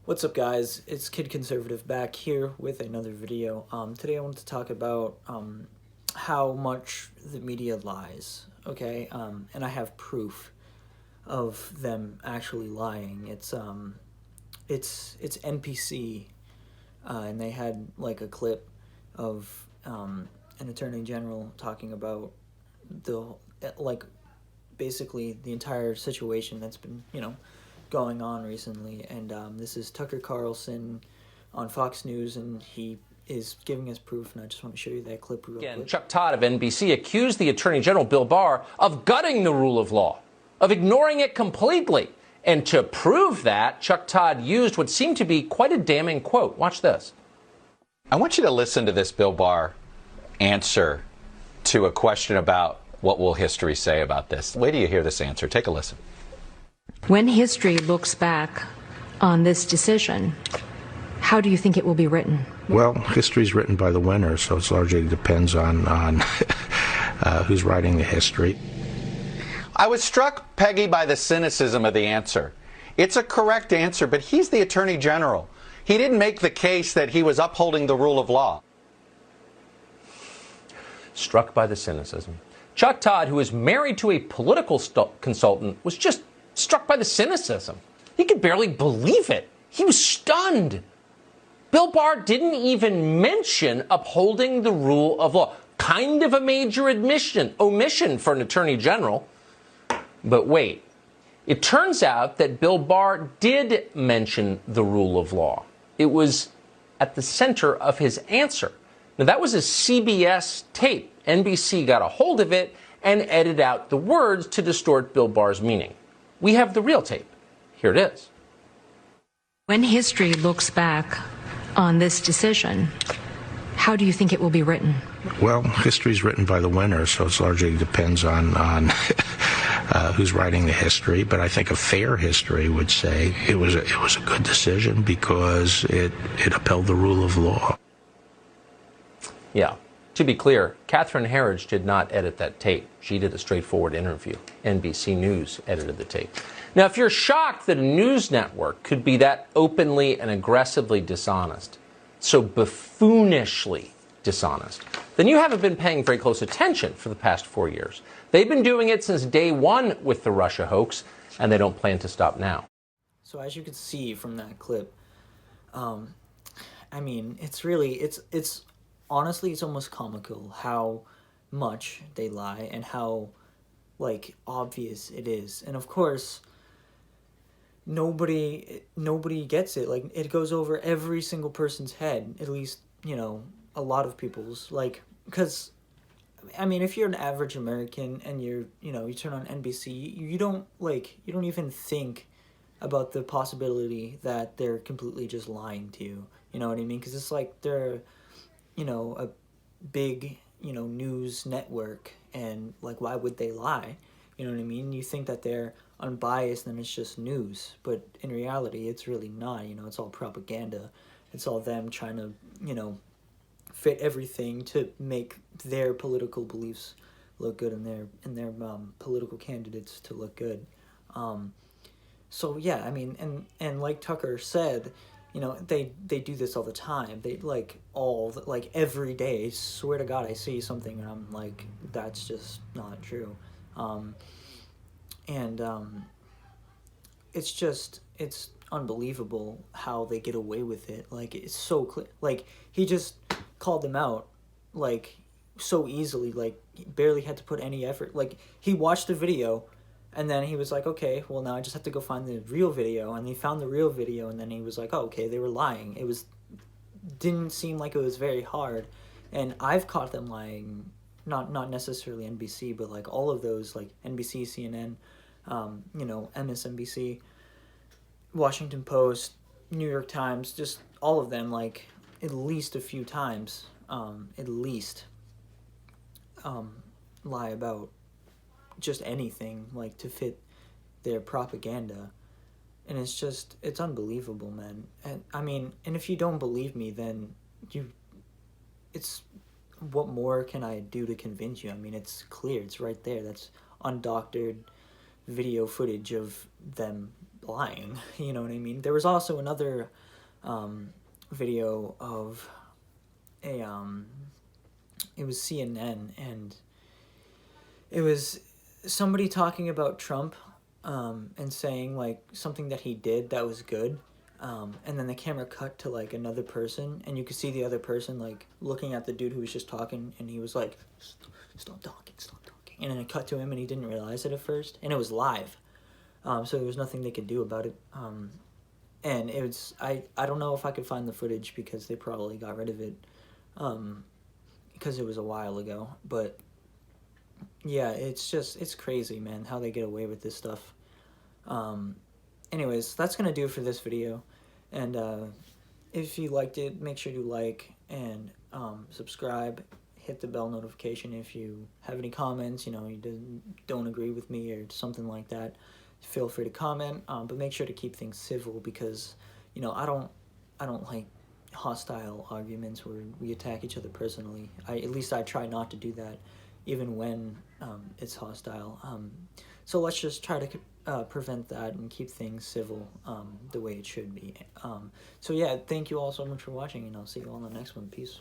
What's up, guys? It's Kid Conservative back here with another video. Today I wanted to talk about how much the media lies, okay? And I have proof of them actually lying. It's NPC, and they had like a clip of an attorney general talking about the basically the entire situation that's been going on recently, and this is Tucker Carlson on Fox News, and he is giving us proof, and I just want to show you that clip real quick. Chuck Todd of NBC accused the Attorney General Bill Barr of gutting the rule of law, of ignoring it completely. And to prove that, Chuck Todd used what seemed to be quite a damning quote. Watch this. I want you to listen to this Bill Barr answer to a question about what will history say about this. Wait till you hear this answer. Take a listen. When history looks back on this decision, how do you think it will be written? Well, history's written by the winner, so it largely depends on who's writing the history. I was struck, Peggy, by the cynicism of the answer. It's a correct answer, but he's the Attorney General. He didn't make the case that he was upholding the rule of law. Struck by the cynicism. Chuck Todd, who is married to a political consultant, was just struck by the cynicism. He could barely believe it. He was stunned. Bill Barr didn't even mention upholding the rule of law. Kind of a major omission for an attorney general. But wait, it turns out that Bill Barr did mention the rule of law. It was at the center of his answer. Now, that was a CBS tape. NBC got a hold of it and edited out the words to distort Bill Barr's meaning. We have the real tape. Here it is. When history looks back on this decision, how do you think it will be written? Well, history's written by the winner, so it largely depends on who's writing the history. But I think a fair history would say it was a good decision because it upheld the rule of law. Yeah. To be clear, Catherine Herridge did not edit that tape. She did a straightforward interview. NBC News edited the tape. Now, if you're shocked that a news network could be that openly and aggressively dishonest, so buffoonishly dishonest, then you haven't been paying very close attention for the past 4 years. They've been doing it since day one with the Russia hoax, and they don't plan to stop now. So as you can see from that clip, I mean, it's honestly, it's almost comical how much they lie and how, like, obvious it is. And of course, nobody gets it. Like, it goes over every single person's head, at least, a lot of people's. Like, because, I mean, if you're an average American and you turn on NBC, you don't even think about the possibility that they're completely just lying to you. You know what I mean? Because it's like they're a big, news network, and like, why would they lie? You know what I mean? You think that they're unbiased and it's just news, but in reality, it's really not. It's all propaganda. It's all them trying to, fit everything to make their political beliefs look good and their political candidates to look good. So yeah, I mean, and like Tucker said, they do this all the time. They every day, swear to God, I see something and I'm like, that's just not true. It's unbelievable how they get away with it. Like, it's so clear. Like, he just called them out, like, so easily. Like, he barely had to put any effort. Like, he watched the video, and then he was like, okay, well, now I just have to go find the real video. And he found the real video, and then he was like, oh, okay, they were lying. Didn't seem like it was very hard. And I've caught them lying, not necessarily NBC, but like all of those, like NBC, CNN, MSNBC, Washington Post, New York Times, just all of them, like at least a few times, lie about just anything, like, to fit their propaganda. And it's unbelievable, man. And I mean, and if you don't believe me, then what more can I do to convince you? I mean, it's clear, it's right there. That's undoctored video footage of them, lying. You know what I mean? There was also another video of a it was CNN, and it was somebody talking about Trump and saying like something that he did that was good, and then the camera cut to like another person, and you could see the other person like looking at the dude who was just talking, and he was like, stop talking, and then it cut to him, and he didn't realize it at first, and it was live, so there was nothing they could do about it. And it was, I don't know if I could find the footage because they probably got rid of it, because it was a while ago, but yeah, it's crazy, man, how they get away with this stuff. Anyways, that's gonna do it for this video, and if you liked it, make sure to like and subscribe, hit the bell notification. If you have any comments, you know, you don't agree with me or something like that, feel free to comment, but make sure to keep things civil, because, you know, I don't like hostile arguments where we attack each other personally. At least I try not to do that, even when it's hostile. So let's just try to prevent that and keep things civil, the way it should be. So yeah, thank you all so much for watching, and I'll see you all on the next one. Peace.